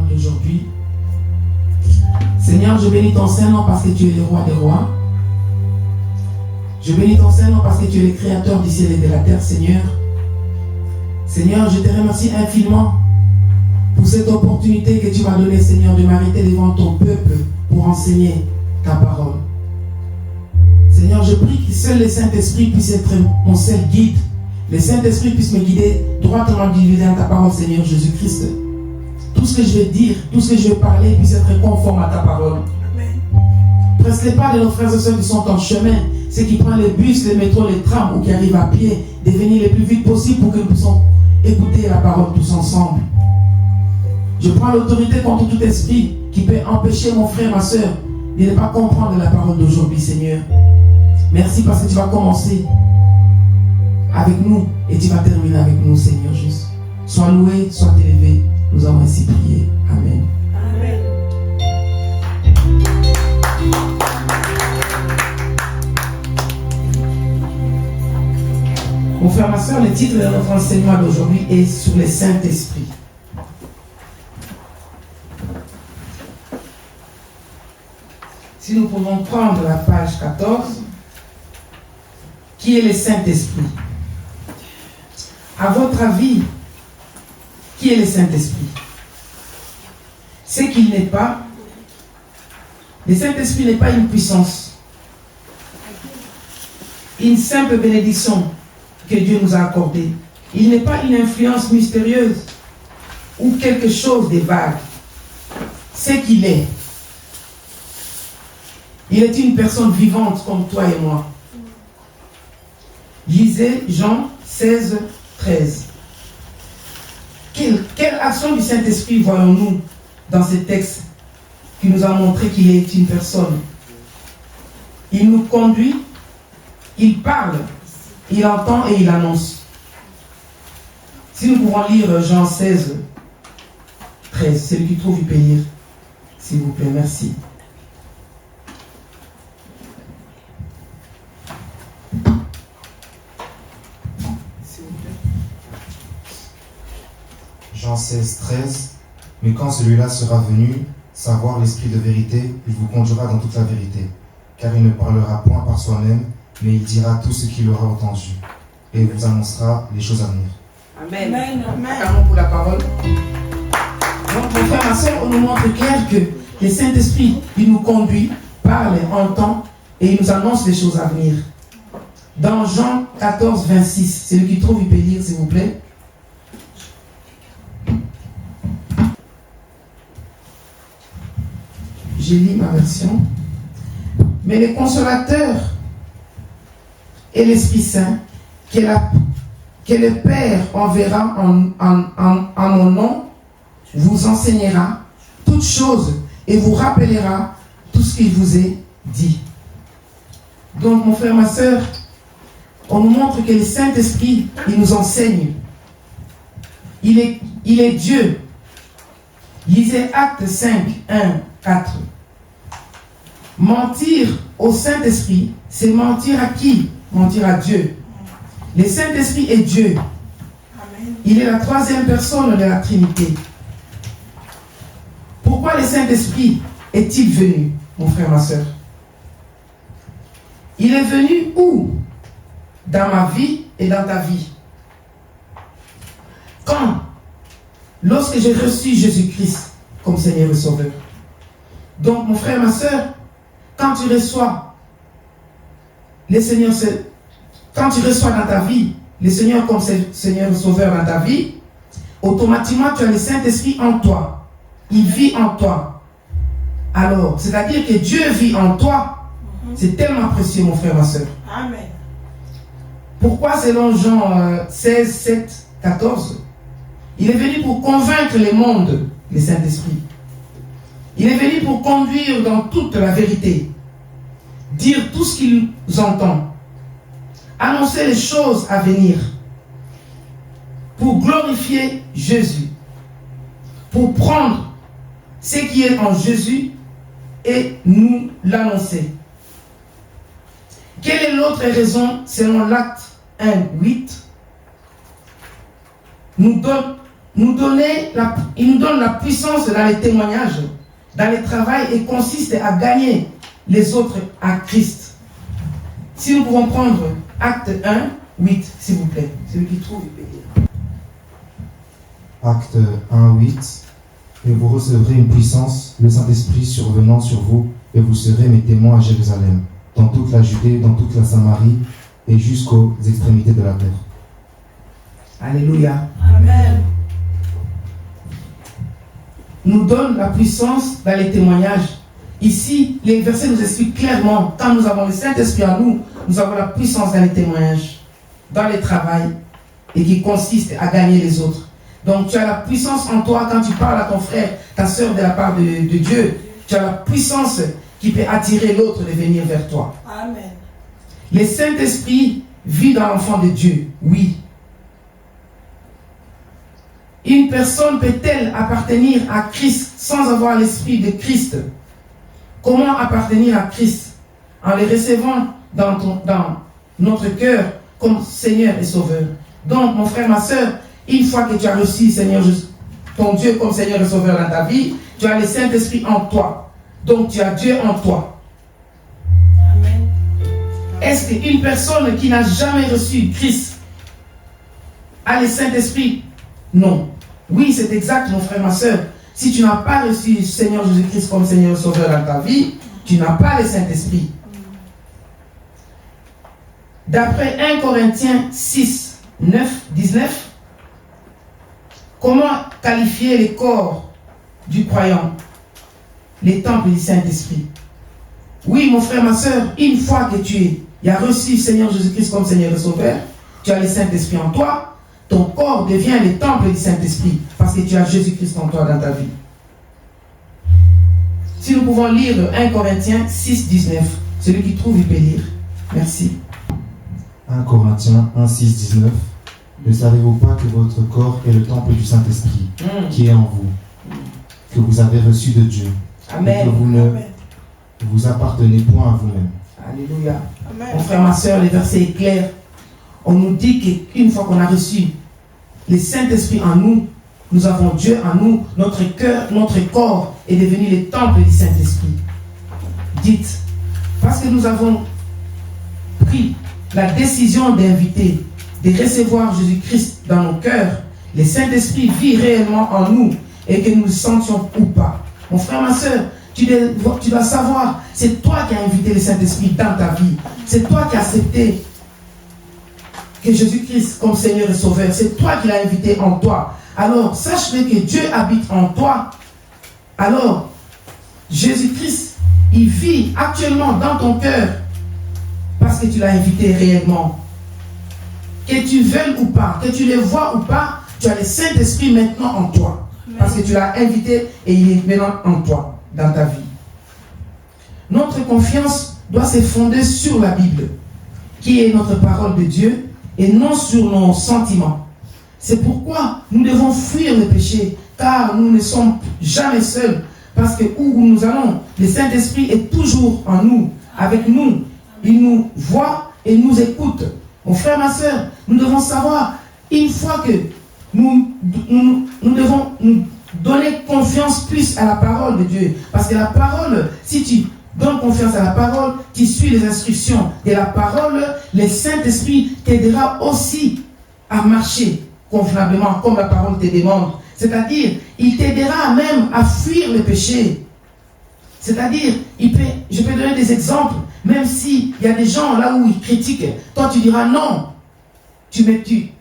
d'aujourd'hui. Seigneur, je bénis ton Saint-Nom parce que tu es le roi des rois. Je bénis ton Saint-Nom parce que tu es le créateur du ciel et de la terre, Seigneur. Seigneur, je te remercie infiniment pour cette opportunité que tu m'as donnée, Seigneur, de m'arrêter devant ton peuple pour enseigner ta parole. Seigneur, je prie que seul le Saint-Esprit puisse être mon seul guide. Le Saint-Esprit puisse me guider droitement dans ta parole, Seigneur Jésus-Christ. Tout ce que je vais dire, tout ce que je vais parler puisse être conforme à ta parole. Presse les pas de nos frères et sœurs qui sont en chemin, ceux qui prennent les bus, les métros, les trams ou qui arrivent à pied, de venir le plus vite possible pour que nous puissions écouter la parole tous ensemble. Je prends l'autorité contre tout esprit qui peut empêcher mon frère, ma soeur de ne pas comprendre la parole d'aujourd'hui, Seigneur. Merci parce que tu vas commencer avec nous et tu vas terminer avec nous, Seigneur Jésus. Sois loué, sois élevé. Nous avons ainsi prié. Amen. Amen. Mon frère, ma soeur, le titre de notre enseignement d'aujourd'hui est sur le Saint-Esprit. Si nous pouvons prendre la page 14, qui est le Saint-Esprit? À votre avis, qui est le Saint-Esprit? C'est qu'il n'est pas. Le Saint-Esprit n'est pas une puissance, une simple bénédiction que Dieu nous a accordée. Il n'est pas une influence mystérieuse ou quelque chose de vague. C'est qu'il est. Il est une personne vivante comme toi et moi. Lisez Jean 16, 13. Quelle action du Saint-Esprit voyons-nous dans ce texte qui nous a montré qu'il est une personne? Il nous conduit, il parle, il entend et il annonce. Si nous pouvons lire Jean 16, 13, celui qui trouve, il peut lire. S'il vous plaît, merci. Jean 16, 13. Mais quand celui-là sera venu, savoir l'esprit de vérité, il vous conduira dans toute la vérité. Car il ne parlera point par soi-même, mais il dira tout ce qu'il aura entendu. Et il vous annoncera les choses à venir. Amen. Amen. Acclamons pour la parole. Donc, mon frère, ma soeur, on nous montre clair que le Saint-Esprit, il nous conduit, parle, entend, et il nous annonce les choses à venir. Dans Jean 14, 26, celui qui trouve, il peut lire, s'il vous plaît. J'ai lu ma version. Mais le Consolateur et l'Esprit Saint, que le Père enverra en mon nom, vous enseignera toutes choses et vous rappellera tout ce qu'il vous est dit. Donc, mon frère, ma soeur, on nous montre que le Saint-Esprit, il nous enseigne. Il est Dieu. Lisez Actes 5, 1, 4. Mentir au Saint-Esprit, c'est mentir à qui? Mentir à Dieu. Le Saint-Esprit est Dieu. Il est la troisième personne de la Trinité. Pourquoi le Saint-Esprit est-il venu, mon frère, ma soeur? Il est venu où? Dans ma vie et dans ta vie. Quand? Lorsque j'ai reçu Jésus-Christ comme Seigneur et Sauveur. Donc, mon frère, ma soeur, quand tu reçois le Seigneur, quand tu reçois dans ta vie le Seigneur comme Seigneur et Sauveur dans ta vie, automatiquement tu as le Saint-Esprit en toi. Il vit en toi. Alors, c'est-à-dire que Dieu vit en toi. C'est tellement précieux, mon frère, ma soeur. Amen. Pourquoi, selon Jean 16, 7, 14, il est venu pour convaincre le monde, le Saint-Esprit. Il est venu pour conduire dans toute la vérité, dire tout ce qu'il entend, annoncer les choses à venir, pour glorifier Jésus, pour prendre ce qui est en Jésus et nous l'annoncer. Quelle est l'autre raison selon l'Acte 1, 8 nous il nous donne la puissance dans les témoignages, dans le travail, et consiste à gagner les autres à Christ. Si nous pouvons prendre Acte 1, 8, s'il vous plaît. Celui qui trouve, il peut lire. Acte 1, 8. Et vous recevrez une puissance, le Saint-Esprit survenant sur vous, et vous serez mes témoins à Jérusalem, dans toute la Judée, dans toute la Samarie, et jusqu'aux extrémités de la terre. Alléluia. Amen. Nous donne la puissance dans les témoignages. Ici, les versets nous expliquent clairement, quand nous avons le Saint-Esprit en nous, nous avons la puissance dans les témoignages, dans le travail, et qui consiste à gagner les autres. Donc tu as la puissance en toi quand tu parles à ton frère, ta soeur de la part de Dieu. Tu as la puissance qui peut attirer l'autre de venir vers toi. Amen. Le Saint-Esprit vit dans l'enfant de Dieu, oui. Une personne peut-elle appartenir à Christ sans avoir l'Esprit de Christ? Comment appartenir à Christ? En le recevant dans notre cœur comme Seigneur et Sauveur. Donc, mon frère, ma soeur, une fois que tu as reçu Seigneur, ton Dieu comme Seigneur et Sauveur dans ta vie, tu as le Saint-Esprit en toi. Donc, tu as Dieu en toi. Amen. Est-ce qu'une personne qui n'a jamais reçu Christ a le Saint-Esprit? Non. Oui, c'est exact, mon frère, ma soeur. Si tu n'as pas reçu Seigneur Jésus-Christ comme Seigneur et Sauveur dans ta vie, tu n'as pas le Saint-Esprit. D'après 1 Corinthiens 6, 9, 19, comment qualifier les corps du croyant, les temples du Saint-Esprit? Oui, mon frère, ma soeur, une fois que tu as reçu Seigneur Jésus-Christ comme Seigneur et Sauveur, tu as le Saint-Esprit en toi, ton corps devient le temple du Saint-Esprit parce que tu as Jésus-Christ en toi dans ta vie. Si nous pouvons lire 1 Corinthiens 6, 19, celui qui trouve, il peut lire. Merci. 1 Corinthiens 1, 6, 19. Ne savez-vous pas que votre corps est le temple du Saint-Esprit qui est en vous, que vous avez reçu de Dieu, Amen. et que vous ne vous appartenez point à vous-même? Alléluia. Amen. Mon frère, ma soeur, le verset est clair. On nous dit qu'une fois qu'on a reçu le Saint-Esprit en nous, nous avons Dieu en nous, notre cœur, notre corps est devenu le temple du Saint-Esprit. Dites, parce que nous avons pris la décision d'inviter, de recevoir Jésus-Christ dans nos cœurs, le Saint-Esprit vit réellement en nous et que nous le sentions ou pas. Mon frère, ma soeur, tu dois savoir, c'est toi qui as invité le Saint-Esprit dans ta vie. C'est toi qui as accepté que Jésus-Christ comme Seigneur et Sauveur. C'est toi qui l'as invité en toi. Alors, sache-le que Dieu habite en toi. Alors, Jésus-Christ, il vit actuellement dans ton cœur parce que tu l'as invité réellement. Que tu veuilles ou pas, que tu le vois ou pas, tu as le Saint-Esprit maintenant en toi. Parce que tu l'as invité et il est maintenant en toi, dans ta vie. Notre confiance doit se fonder sur la Bible, qui est notre parole de Dieu, et non sur nos sentiments. C'est pourquoi nous devons fuir le péché, car nous ne sommes jamais seuls, parce que où nous allons, le Saint-Esprit est toujours en nous, avec nous. Il nous voit et nous écoute. Mon frère, ma soeur, nous devons savoir, une fois que nous devons nous donner confiance plus à la parole de Dieu, parce que la parole, si tu donnes confiance à la parole, tu suis les instructions de la parole, le Saint-Esprit t'aidera aussi à marcher convenablement comme la parole te demande. C'est-à-dire, il t'aidera même à fuir le péché. C'est-à-dire, je peux donner des exemples, même s'il y a des gens là où ils critiquent, toi tu diras non. Tu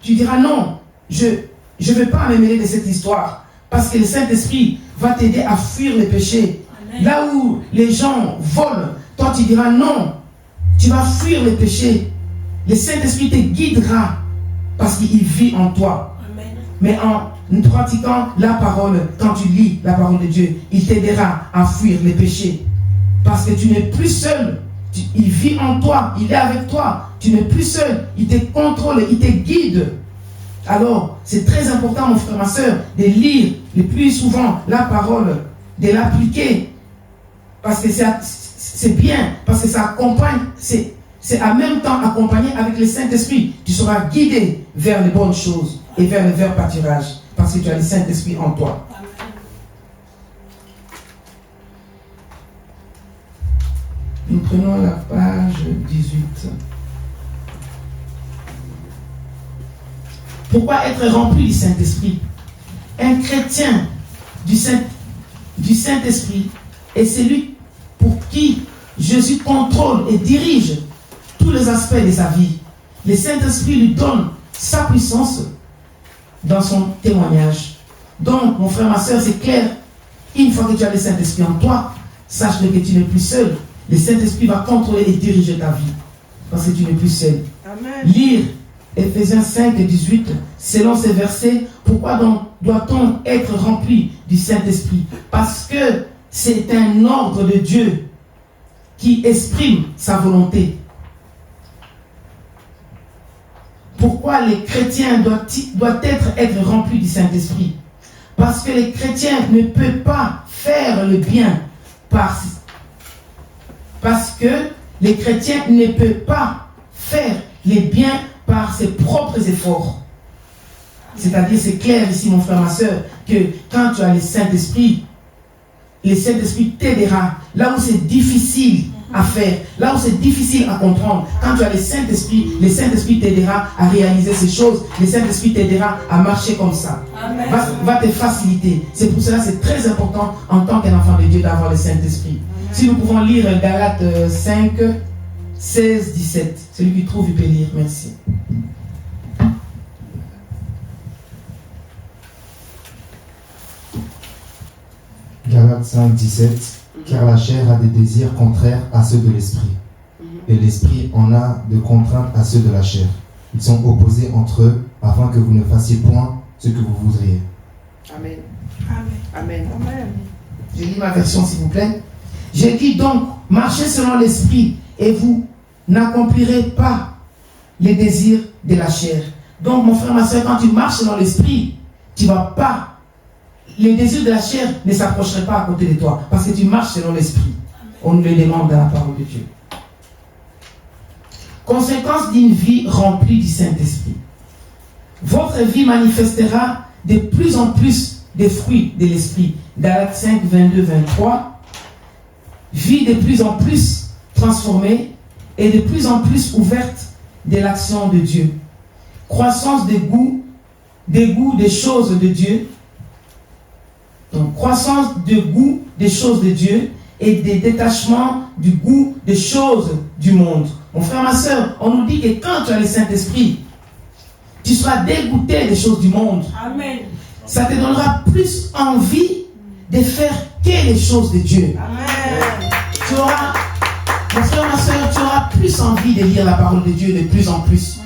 diras non, je ne veux pas me mêler de cette histoire, parce que le Saint-Esprit va t'aider à fuir le péché. Amen. Là où les gens volent, toi tu diras non, tu vas fuir le péché. Le Saint-Esprit te guidera parce qu'il vit en toi. Amen. Mais en pratiquant la parole, quand tu lis la parole de Dieu, il t'aidera à fuir les péchés. Parce que tu n'es plus seul. Il vit en toi, il est avec toi. Tu n'es plus seul, il te contrôle, il te guide. Alors, c'est très important, mon frère, ma soeur, de lire le plus souvent la parole, de l'appliquer. Parce que c'est bien, parce que ça accompagne, c'est en même temps accompagné avec le Saint-Esprit. Tu seras guidé vers les bonnes choses et vers le vrai pâturage. Parce parce que tu as le Saint-Esprit en toi. Nous prenons la page 18. Pourquoi être rempli du Saint-Esprit? Un chrétien du Saint-Esprit est celui pour qui Jésus contrôle et dirige tous les aspects de sa vie. Le Saint-Esprit lui donne sa puissance dans son témoignage. Donc, mon frère, ma soeur, c'est clair. Une fois que tu as le Saint-Esprit en toi, sache que tu n'es plus seul. Le Saint-Esprit va contrôler et diriger ta vie. Parce que tu n'es plus seul. Amen. Lire Ephésiens 5 et 18, selon ces versets, pourquoi donc doit-on être rempli du Saint-Esprit? Parce que c'est un ordre de Dieu qui exprime sa volonté. Pourquoi les chrétiens doivent être remplis du Saint-Esprit? Parce que les chrétiens ne peuvent pas faire le bien parce que les chrétiens ne peuvent pas faire les biens par ses propres efforts. C'est-à-dire, c'est clair ici, mon frère, ma soeur, que quand tu as le Saint-Esprit t'aidera. Là où c'est difficile à faire, là où c'est difficile à comprendre, quand tu as le Saint-Esprit t'aidera à réaliser ces choses, le Saint-Esprit t'aidera à marcher comme ça. Va te faciliter. C'est pour cela que c'est très important en tant qu'un enfant de Dieu d'avoir le Saint-Esprit. Si nous pouvons lire Galates 5, 16, 17. Celui qui trouve, il peut lire. Merci. Galates 5, 17. Car la chair a des désirs contraires à ceux de l'esprit. Et l'esprit en a de contraintes à ceux de la chair. Ils sont opposés entre eux, afin que vous ne fassiez point ce que vous voudriez. Amen. Amen. Amen. Amen. Je lis ma version, s'il vous plaît. J'ai dit donc, marchez selon l'esprit, et vous n'accomplirez pas les désirs de la chair. Donc, mon frère, ma soeur, quand tu marches selon l'esprit, tu ne vas pas. Les désirs de la chair ne s'approcheraient pas à côté de toi, parce que tu marches selon l'esprit. On nous le demande dans la parole de Dieu. Conséquence d'une vie remplie du Saint-Esprit. Votre vie manifestera de plus en plus des fruits de l'esprit. Galates 5, 22, 23. Vie de plus en plus transformée et de plus en plus ouverte de l'action de Dieu. Croissance des goûts des choses de Dieu. Donc, croissance de goût des choses de Dieu et des détachements du goût des choses du monde. Mon frère, ma soeur, on nous dit que quand tu as le Saint-Esprit, tu seras dégoûté des choses du monde. Amen. Ça te donnera plus envie de faire que les choses de Dieu. Amen. Tu auras, mon frère, ma soeur, tu auras plus envie de lire la parole de Dieu de plus en plus.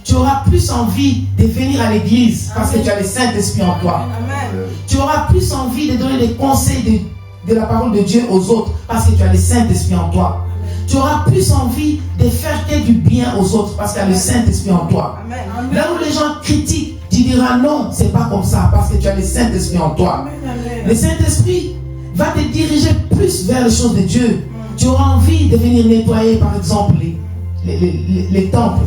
Tu auras plus envie de venir à l'église parce que tu as le Saint-Esprit en toi. Amen. Tu auras plus envie de donner des conseils de la parole de Dieu aux autres parce que tu as le Saint-Esprit en toi. Tu auras plus envie de faire que du bien aux autres parce qu'il y a le Saint-Esprit en toi. Amen. Là où les gens critiquent, tu diras non, c'est pas comme ça parce que tu as le Saint-Esprit en toi. Amen. Le Saint-Esprit va te diriger plus vers les choses de Dieu. Tu auras envie de venir nettoyer, par exemple, les temples.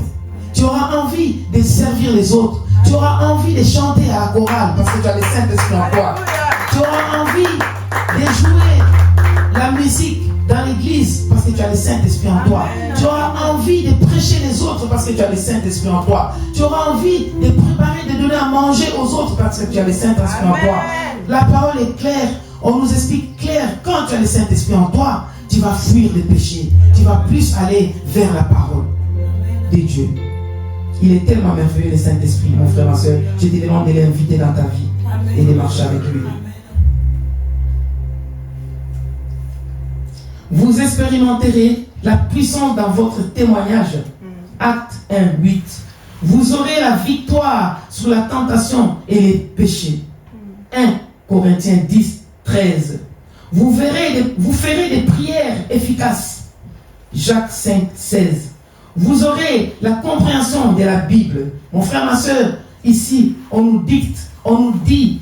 Tu auras envie de servir les autres. Tu auras envie de chanter à la chorale parce que tu as le Saint-Esprit en toi. Tu auras envie de jouer la musique dans l'église parce que tu as le Saint-Esprit en toi. Tu auras envie de prêcher les autres parce que tu as le Saint-Esprit en toi. Tu auras envie de préparer, de donner à manger aux autres parce que tu as le Saint-Esprit en toi. La parole est claire. On nous explique clair. Quand tu as le Saint-Esprit en toi, tu vas fuir les péchés. Tu vas plus aller vers la parole de Dieu. Il est tellement merveilleux, le Saint-Esprit, mon frère, ma soeur. Je te demande de l'inviter dans ta vie et de marcher avec lui. Vous expérimenterez la puissance dans votre témoignage. Acte 1, 8. Vous aurez la victoire sur la tentation et les péchés. 1 Corinthiens 10, 13. Vous ferez des prières efficaces. Jacques 5, 16. Vous aurez la compréhension de la Bible. Mon frère, ma soeur, ici, on nous dicte, on nous dit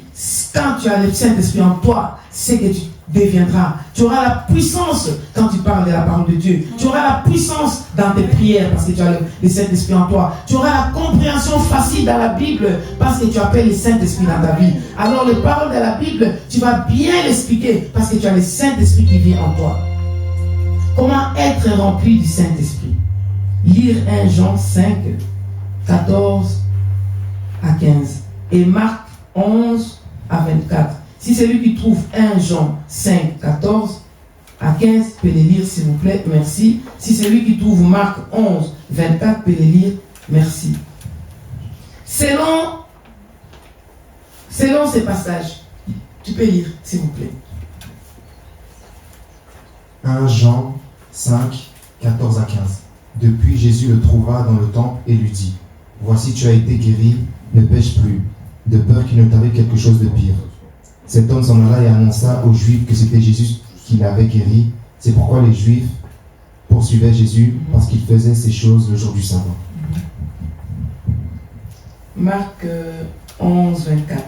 Quand tu as le Saint-Esprit en toi, c'est que tu deviendras. Tu auras la puissance quand tu parles de la parole de Dieu. Tu auras la puissance dans tes prières parce que tu as le Saint-Esprit en toi. Tu auras la compréhension facile dans la Bible parce que tu appelles le Saint-Esprit dans ta vie. Alors les paroles de la Bible, tu vas bien l'expliquer parce que tu as le Saint-Esprit qui vit en toi. Comment être rempli du Saint-Esprit? Lire 1 Jean 5, 14 à 15 et Marc 11 à 24. Si celui qui trouve 1 Jean 5, 14 à 15 peut les lire s'il vous plaît, merci. Si celui qui trouve Marc 11, 24 peut les lire, merci. Selon ces passages, tu peux lire s'il vous plaît. 1 Jean 5, 14 à 15. Depuis, Jésus le trouva dans le temple et lui dit: Voici, tu as été guéri, ne pêche plus, de peur qu'il ne t'arrive quelque chose de pire. Cet homme s'en alla et annonça aux Juifs que c'était Jésus qui l'avait guéri. C'est pourquoi les Juifs poursuivaient Jésus, parce qu'il faisait ces choses le jour du sabbat. Marc 11, 24.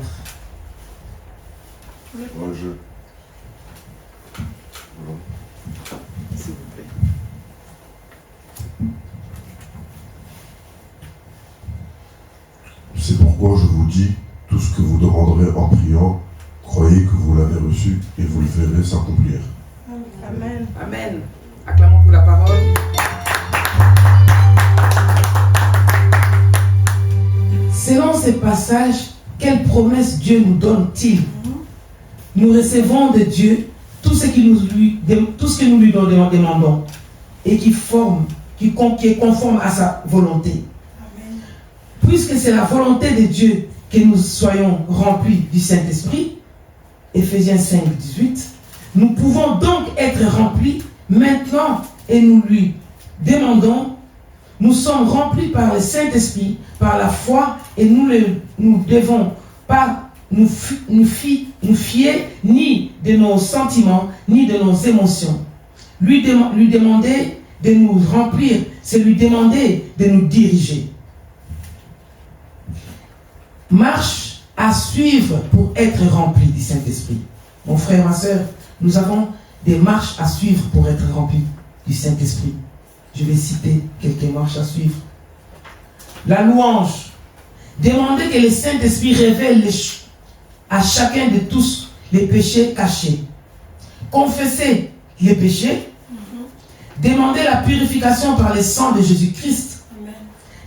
S'il vous plaît. C'est pourquoi je vous dis, tout ce que vous demanderez en priant, croyez que vous l'avez reçu et vous le verrez s'accomplir. Amen. Amen. Acclamons pour la parole. Selon ces passages, quelle promesse Dieu nous donne-t-il? Nous recevons de Dieu tout ce que nous lui demandons et qui est conforme à sa volonté. Amen. Puisque c'est la volonté de Dieu que nous soyons remplis du Saint-Esprit, Éphésiens 5, 18, nous pouvons donc être remplis maintenant et nous lui demandons. Nous sommes remplis par le Saint-Esprit, par la foi, et nous ne devons pas nous fier ni de nos sentiments, ni de nos émotions. Lui demander de nous remplir, c'est lui demander de nous diriger. Marche à suivre pour être rempli du Saint-Esprit. Mon frère, ma soeur, nous avons des marches à suivre pour être remplis du Saint-Esprit. Je vais citer quelques marches à suivre. La louange. Demandez que le Saint-Esprit révèle à chacun de tous les péchés cachés. Confessez les péchés. Demandez la purification par le sang de Jésus-Christ.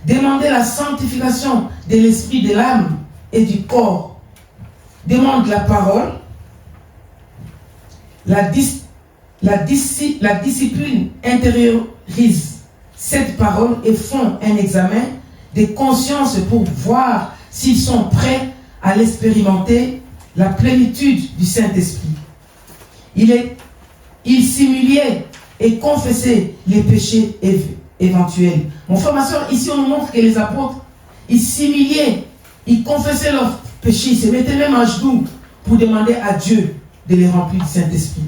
Demandez la sanctification de l'esprit, de l'âme et du corps. Demande la parole. La discipline intériorise cette parole et font un examen de conscience pour voir s'ils sont prêts à l'expérimenter, la plénitude du Saint-Esprit. Il simulait et confessait les péchés éventuels. Mon frère, ma soeur, ici on nous montre que les apôtres, ils simulaient, ils confessaient leurs péchés, ils se mettaient même à genoux pour demander à Dieu de les remplir du Saint-Esprit.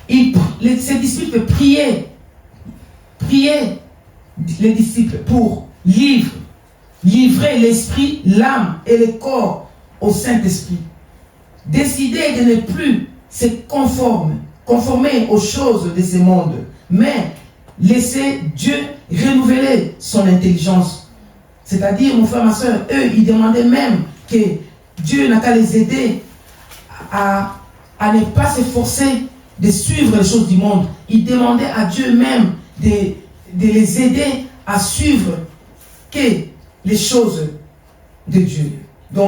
Ces disciples priaient les disciples pour livrer l'esprit, l'âme et le corps au Saint-Esprit. Décider de ne plus se conformer aux choses de ce monde, mais laisser Dieu renouveler son intelligence. C'est-à-dire, mon frère, ma soeur, eux, ils demandaient même que Dieu n'a qu'à les aider à ne pas s'efforcer de suivre les choses du monde. Ils demandaient à Dieu même de les aider à suivre que les choses de Dieu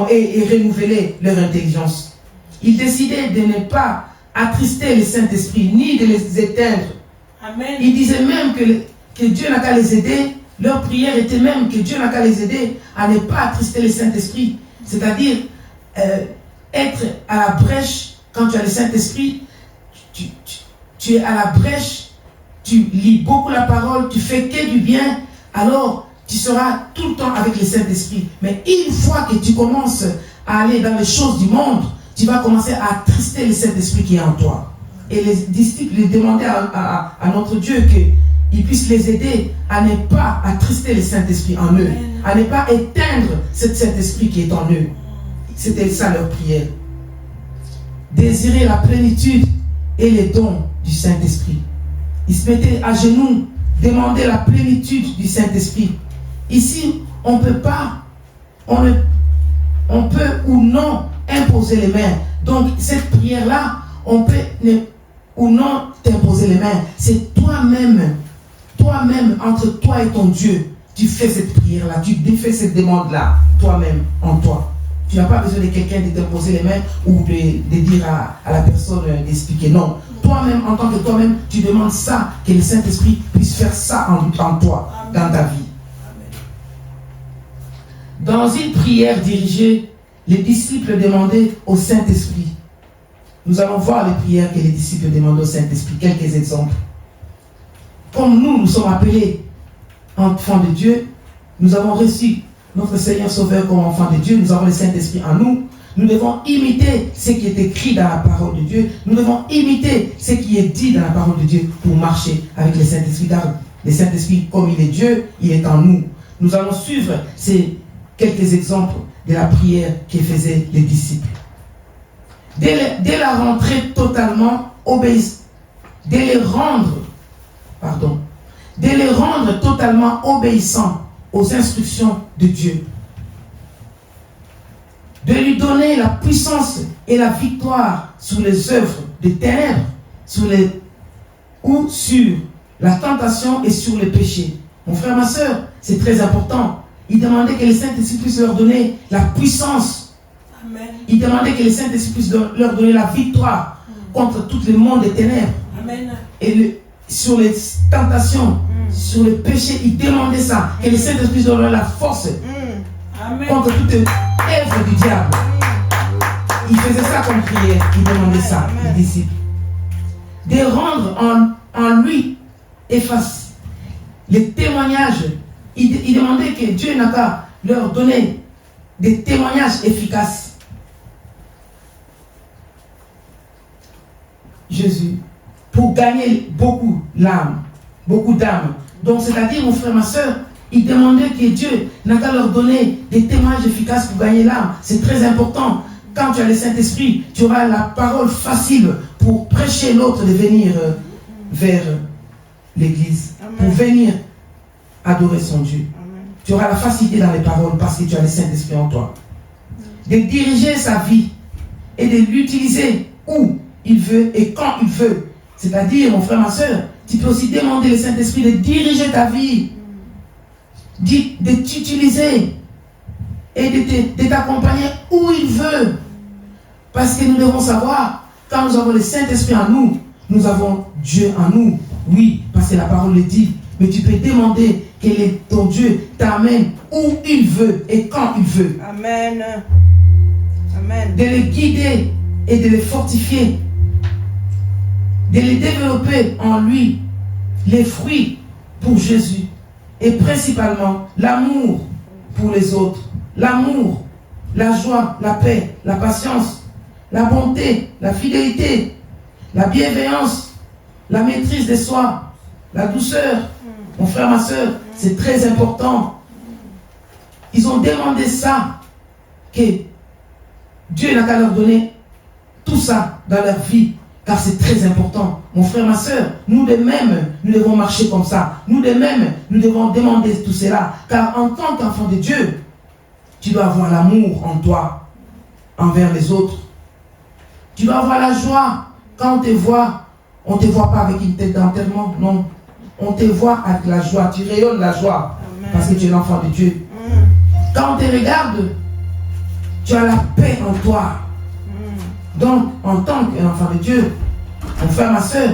et renouveler leur intelligence. Ils décidaient de ne pas attrister le Saint-Esprit ni de les éteindre. Amen. Ils disaient même que Dieu n'a qu'à les aider. Leur prière était même que Dieu n'a qu'à les aider à ne pas attrister le Saint-Esprit. C'est-à-dire être à la brèche. Quand tu as le Saint-Esprit, tu es à la brèche, tu lis beaucoup la parole, tu fais que du bien, alors tu seras tout le temps avec le Saint-Esprit. Mais une fois que tu commences à aller dans les choses du monde, tu vas commencer à attrister le Saint-Esprit qui est en toi. Et les disciples lui demandaient à notre Dieu qu'il puisse les aider à ne pas attrister le Saint-Esprit en eux, à ne pas éteindre ce Saint-Esprit qui est en eux. C'était ça leur prière. Désirer la plénitude et les dons du Saint-Esprit. Ils se mettaient à genoux, demandaient la plénitude du Saint-Esprit. Ici, on ne peut pas, on peut ou non imposer les mains. Donc, cette prière-là, on peut ou non t'imposer les mains. C'est toi-même, entre toi et ton Dieu, tu fais cette prière-là, tu fais cette demande-là, toi-même, en toi. Tu n'as pas besoin de quelqu'un de t'imposer les mains ou de dire à la personne d'expliquer. Non. Toi-même, en tant que toi-même, tu demandes ça, que le Saint-Esprit puisse faire ça en toi, dans ta vie. Dans une prière dirigée, les disciples demandaient au Saint-Esprit. Nous allons voir les prières que les disciples demandaient au Saint-Esprit. Quelques exemples. Comme nous sommes appelés enfants de Dieu, nous avons reçu notre Seigneur Sauveur comme enfant de Dieu, nous avons le Saint-Esprit en nous. Nous devons imiter ce qui est écrit dans la parole de Dieu. Nous devons imiter ce qui est dit dans la parole de Dieu pour marcher avec le Saint-Esprit. Car le Saint-Esprit, comme il est Dieu, il est en nous. Nous allons suivre ces quelques exemples de la prière que faisaient les disciples. Dès la rentrée totalement obéissante, dès les rendre totalement obéissants aux instructions de Dieu, de lui donner la puissance et la victoire sur les œuvres des ténèbres, sur la tentation et sur le péché. Mon frère, ma soeur, c'est très important. Il demandait que le Saint-Esprit puisse leur donner la puissance. Amen. Il demandait que le Saint-Esprit puisse leur donner la victoire contre tout le monde des ténèbres. Amen. Et sur les tentations, sur le péché, il demandait ça. Que le Saint-Esprit puisse leur donner la force contre toute œuvre du diable. Il faisait ça comme prière. Il demandait ça, les disciples. De rendre en lui efface les témoignages. Il demandait que Dieu n'a qu'à leur donner des témoignages efficaces. Jésus, pour gagner beaucoup d'âmes. Donc, c'est-à-dire, mon frère, ma soeur, il demandait que Dieu n'a qu'à leur donner des témoignages efficaces pour gagner l'âme. C'est très important. Quand tu as le Saint-Esprit, tu auras la parole facile pour prêcher l'autre de venir vers l'église, pour venir adorer son Dieu. Amen. Tu auras la facilité dans les paroles parce que tu as le Saint-Esprit en toi. De diriger sa vie et de l'utiliser où il veut et quand il veut. C'est-à-dire, mon frère, ma soeur, tu peux aussi demander le Saint-Esprit de diriger ta vie, de t'utiliser et de t'accompagner où il veut. Parce que nous devons savoir, quand nous avons le Saint-Esprit en nous, nous avons Dieu en nous. Oui, parce que la parole le dit. Mais tu peux demander que ton Dieu t'amène où il veut et quand il veut. Amen. Amen. De les guider et de les fortifier. De les développer en lui les fruits pour Jésus. Et principalement l'amour pour les autres. L'amour, la joie, la paix, la patience, la bonté, la fidélité, la bienveillance, la maîtrise de soi, la douceur. Mon frère, ma soeur, c'est très important. Ils ont demandé ça, que Dieu n'a qu'à leur donner tout ça dans leur vie, car c'est très important. Mon frère, ma soeur, nous de même, nous devons marcher comme ça. Nous de même, nous devons demander tout cela, car en tant qu'enfant de Dieu, tu dois avoir l'amour en toi, envers les autres. Tu dois avoir la joie. Quand on te voit pas avec une tête d'enterrement, non. On te voit avec la joie, tu rayonnes la joie. Amen. Parce que tu es l'enfant de Dieu. Quand on te regarde, tu as la paix en toi. Donc, en tant qu'enfant de Dieu, mon frère, ma soeur,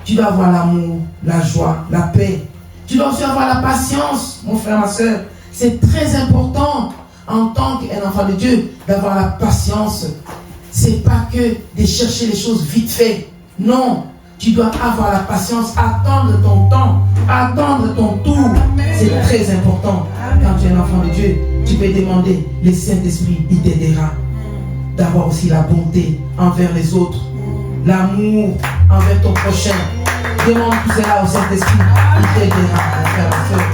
tu dois avoir l'amour, la joie, la paix. Tu dois aussi avoir la patience, mon frère, ma soeur. C'est très important, en tant qu'un enfant de Dieu, d'avoir la patience. C'est pas que de chercher les choses vite fait. Non. Tu dois avoir la patience, attendre ton temps, attendre ton tour. C'est très important. Quand tu es un enfant de Dieu, tu peux demander, le Saint-Esprit, il t'aidera. D'avoir aussi la bonté envers les autres, l'amour envers ton prochain. Demande tout cela au Saint-Esprit, il t'aidera, mon frère, ma soeur.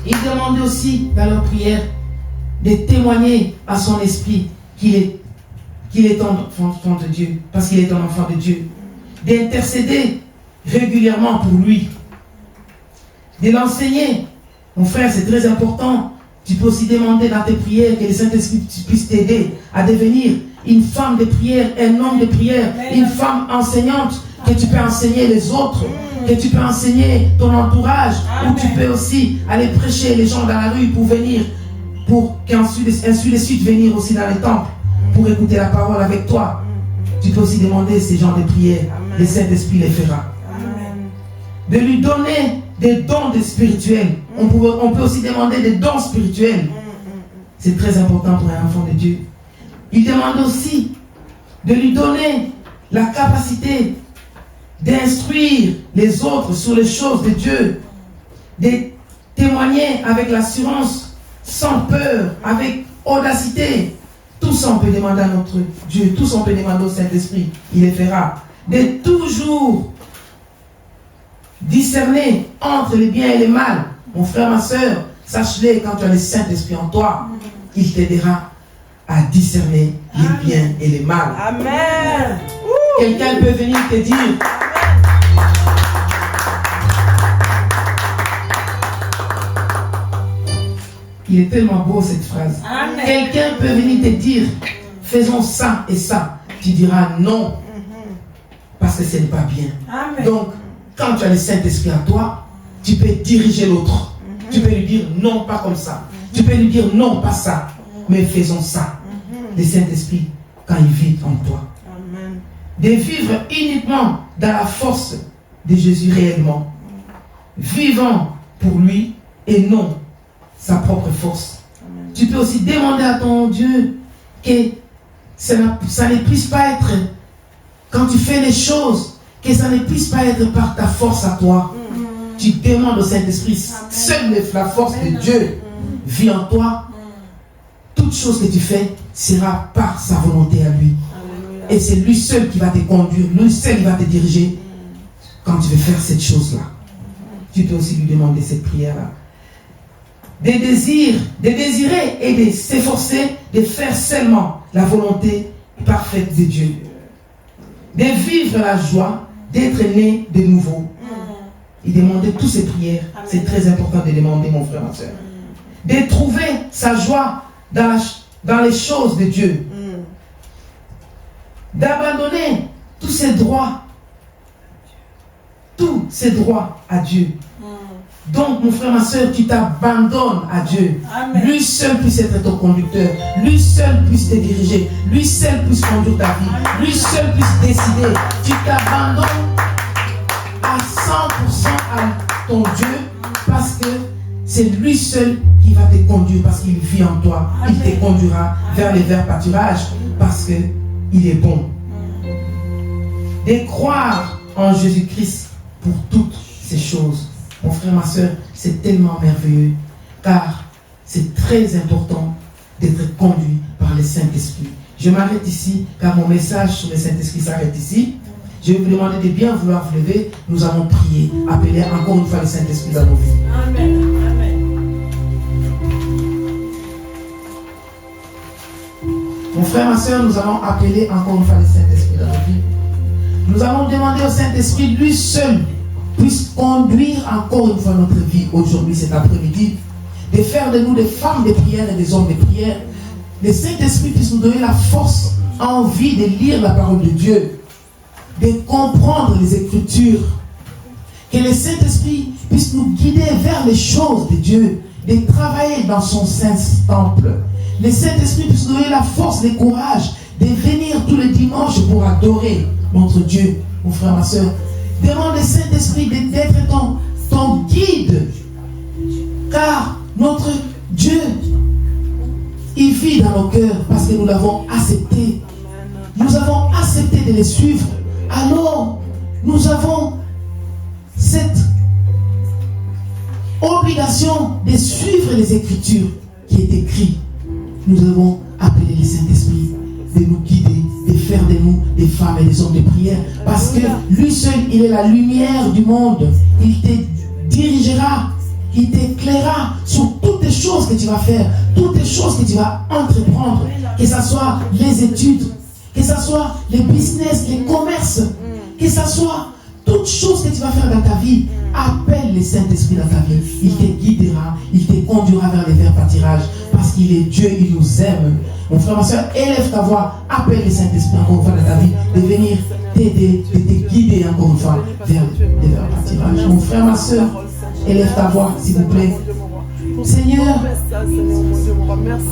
Il demandait aussi dans leur prière de témoigner à son esprit qu'il est ton enfant de Dieu, parce qu'il est ton enfant de Dieu, d'intercéder régulièrement pour lui, de l'enseigner. Mon frère, c'est très important. Tu peux aussi demander dans tes prières que le Saint-Esprit puisse t'aider à devenir une femme de prière, un homme de prière, une femme enseignante, que tu peux enseigner les autres, que tu peux enseigner ton entourage, ou tu peux aussi aller prêcher les gens dans la rue pour venir, pour qu'ensuite de suite venir aussi dans les temples, pour écouter la parole avec toi. Tu peux aussi demander ces gens de prière, le Saint-Esprit les fera. De lui donner des dons spirituels. On peut aussi demander des dons spirituels. C'est très important pour un enfant de Dieu. Il demande aussi de lui donner la capacité d'instruire les autres sur les choses de Dieu, de témoigner avec l'assurance, sans peur, avec audacité. Tout ça on peut demander à notre Dieu, tout ça on peut demander au Saint-Esprit, il les fera. De toujours discerner entre les biens et les mal. Mon frère, ma soeur, sache-le, quand tu as le Saint-Esprit en toi, il t'aidera à discerner les biens et les mal. Amen. Quelqu'un peut venir te dire, il est tellement beau cette phrase. Amen. Quelqu'un peut venir te dire, faisons ça et ça. Tu diras non, parce que ce n'est pas bien. Amen. Donc, quand tu as le Saint-Esprit à toi, tu peux diriger l'autre. Tu peux lui dire non, pas comme ça. Tu peux lui dire non, pas ça. Mais faisons ça. Le Saint-Esprit, quand il vit en toi. Amen. De vivre uniquement dans la force de Jésus réellement. Vivant pour lui et non sa propre force. Amen. Tu peux aussi demander à ton Dieu que ça ne puisse pas être, quand tu fais les choses, que ça ne puisse pas être par ta force à toi. Tu demandes au Saint-Esprit, seule la force de Dieu vit en toi. Toute chose que tu fais sera par sa volonté à lui. Alléluia. Et c'est lui seul qui va te conduire, lui seul qui va te diriger quand tu veux faire cette chose-là. Tu peux aussi lui demander cette prière-là. De désirer et de s'efforcer de faire seulement la volonté parfaite de Dieu. De vivre la joie d'être né de nouveau. Il demandait toutes ces prières. C'est très important de demander, mon frère, ma soeur. De trouver sa joie dans les choses de Dieu. D'abandonner tous ses droits à Dieu. Donc, mon frère, ma soeur, tu t'abandonnes à Dieu. Amen. Lui seul puisse être ton conducteur. Lui seul puisse te diriger. Lui seul puisse conduire ta vie. Lui seul puisse décider. Tu t'abandonnes à 100% à ton Dieu parce que c'est lui seul qui va te conduire parce qu'il vit en toi. Il te conduira vers les verts pâturages parce qu'il est bon. De croire en Jésus-Christ pour toutes ces choses. Mon frère, ma soeur, c'est tellement merveilleux car c'est très important d'être conduit par le Saint-Esprit. Je m'arrête ici car mon message sur le Saint-Esprit s'arrête ici. Je vais vous demander de bien vouloir vous lever. Nous allons prier, appeler encore une fois le Saint-Esprit dans nos vies. Amen. Amen. Mon frère, ma soeur, nous allons appeler encore une fois le Saint-Esprit dans nos vies. Nous allons demander au Saint-Esprit, lui seul, puisse conduire encore une fois notre vie aujourd'hui, cet après-midi, de faire de nous des femmes de prière et des hommes de prière. Le Saint-Esprit puisse nous donner la force, envie de lire la parole de Dieu, de comprendre les Écritures. Que le Saint-Esprit puisse nous guider vers les choses de Dieu, de travailler dans son Saint-Temple. Le Saint-Esprit puisse nous donner la force, le courage de venir tous les dimanches pour adorer notre Dieu, mon frère, ma soeur. Demande au Saint-Esprit d'être ton guide. Car notre Dieu, il vit dans nos cœurs parce que nous l'avons accepté. Nous avons accepté de les suivre. Alors, nous avons cette obligation de suivre les Écritures qui est écrites. Nous avons appelé le Saint-Esprit de nous guider, de faire de nous des femmes et des hommes de prière. Parce que lui seul, il est la lumière du monde. Il te dirigera Il t'éclairera sur toutes les choses que tu vas faire, toutes les choses que tu vas entreprendre, que ce soit les études, que ce soit les business, les commerces, que ce soit toutes choses que tu vas faire dans ta vie. Appelle le Saint-Esprit dans ta vie. Il te guidera, il te conduira vers les verts pâtirages, parce qu'il est Dieu, il nous aime. Mon frère, ma soeur, élève ta voix, appelle le Saint-Esprit encore une fois dans ta vie, de venir t'aider, de te guider encore une fois vers les verts pâtirages. Mon frère, ma soeur, élève ta voix, s'il vous plaît. Seigneur,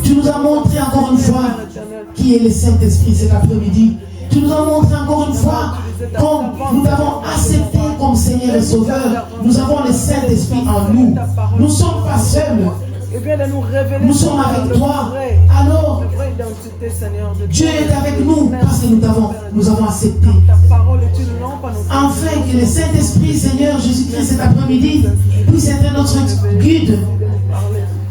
tu nous as montré encore une fois qui est le Saint-Esprit cet après-midi. Tu nous as montré encore une fois comme nous t'avons accepté comme Seigneur et Sauveur. Nous avons le Saint-Esprit en nous. Nous ne sommes pas seuls. Nous sommes avec toi. Alors, Dieu est avec nous parce que nous avons accepté. Afin que le Saint-Esprit, Seigneur Jésus-Christ, cet après-midi, puisse être notre guide.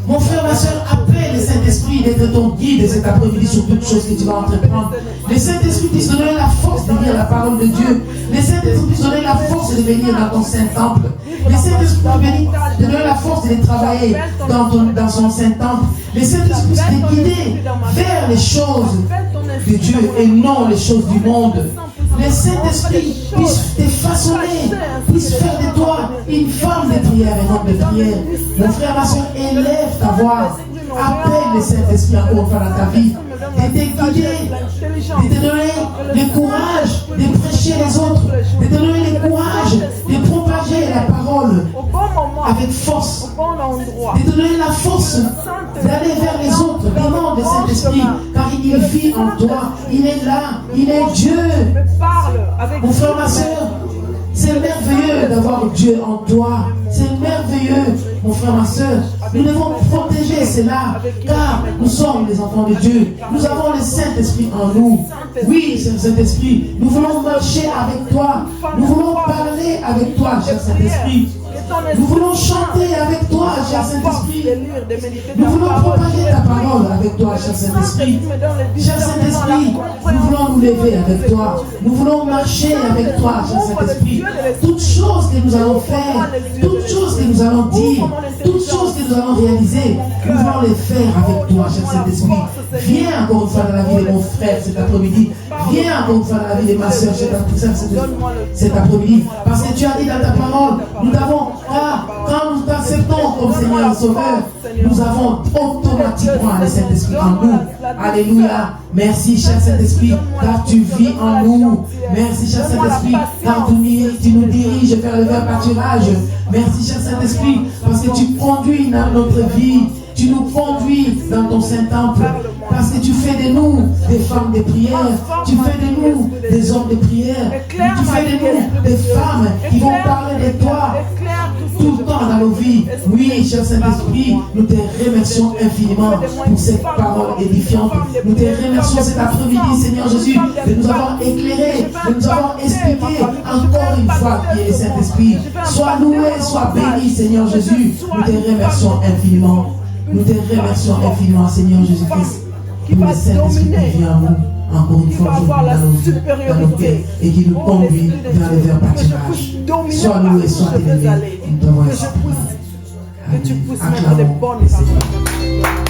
Mon frère, ma soeur, appelle le Saint-Esprit d'être ton guide cet après-midi sur toutes choses que tu vas entreprendre. Le Saint-Esprit puisse donner la force de lire la parole de Dieu. Le Saint-Esprit puisse donner la force de venir dans ton Saint-Temple. Le Saint-Esprit puisse donner la force de travailler dans son Saint-Temple. Le Saint-Esprit puisse te guider vers les choses de Dieu et non les choses du monde. Le Saint-Esprit puisse te façonner, puisse faire de toi une femme de prière et non de prière. Mon frère, ma soeur, élève ta voix. Appelle le Saint-Esprit encore une fois dans ta vie. De te guider, de te donner le courage de prêcher les autres, de te donner le courage de propager la parole avec force, de te donner la force d'aller vers les autres, demande le Saint-Esprit, car il vit en toi, il est là, il est Dieu. Mon frère, ma soeur, c'est merveilleux d'avoir Dieu en toi. C'est merveilleux, mon frère, ma soeur. Nous devons protéger cela, car nous sommes les enfants de Dieu. Nous avons le Saint-Esprit en nous. Oui, c'est le Saint-Esprit. Nous voulons marcher avec toi. Nous voulons parler avec toi, cher Saint-Esprit. Nous voulons chanter avec toi, cher Saint-Esprit. Nous voulons propager ta parole avec toi, cher Saint-Esprit. Cher Saint-Esprit, nous voulons nous lever avec toi. Nous voulons marcher avec toi, cher Saint-Esprit. Toutes choses que nous allons faire, toutes choses que nous allons dire, toutes choses que nous allons réaliser, nous voulons les faire avec toi, cher Saint-Esprit. Viens encore une fois dans la vie de mon frère cet après-midi. Viens encore une fois dans la vie de ma soeur cet après-midi. Parce que tu as dit dans ta parole, nous avons, quand nous t'acceptons comme Seigneur et Sauveur, nous avons automatiquement le Saint-Esprit en nous. Alléluia. Merci, cher Saint-Esprit, car tu vis en nous. Merci, cher Saint-Esprit, car tu nous diriges vers le verts pâtirages. Merci, cher Saint-Esprit, parce que tu conduis dans notre vie. Tu nous conduis dans ton Saint-Temple. Parce que tu fais de nous des femmes de prière. Tu fais de nous des hommes de prière. Tu fais de nous des femmes qui vont parler de toi tout le temps dans nos vies. Oui, cher Saint-Esprit, nous te remercions infiniment pour cette parole édifiante. Nous te remercions cet après-midi, Seigneur Jésus, de nous avoir éclairés, de nous avoir expliqué encore une fois qui est le Saint-Esprit. Sois loué, sois béni, Seigneur Jésus. Nous te remercions infiniment. Nous te remercions infiniment, Seigneur Jésus-Christ, pour le Saint-Esprit qui vient à nous, encore une fois, dans nos cœurs, et qui nous conduit vers les verts pâtirages. Sois loué, sois élevé. Nous t'avons expliqué. Que tu puisses mettre les bonnes paroles.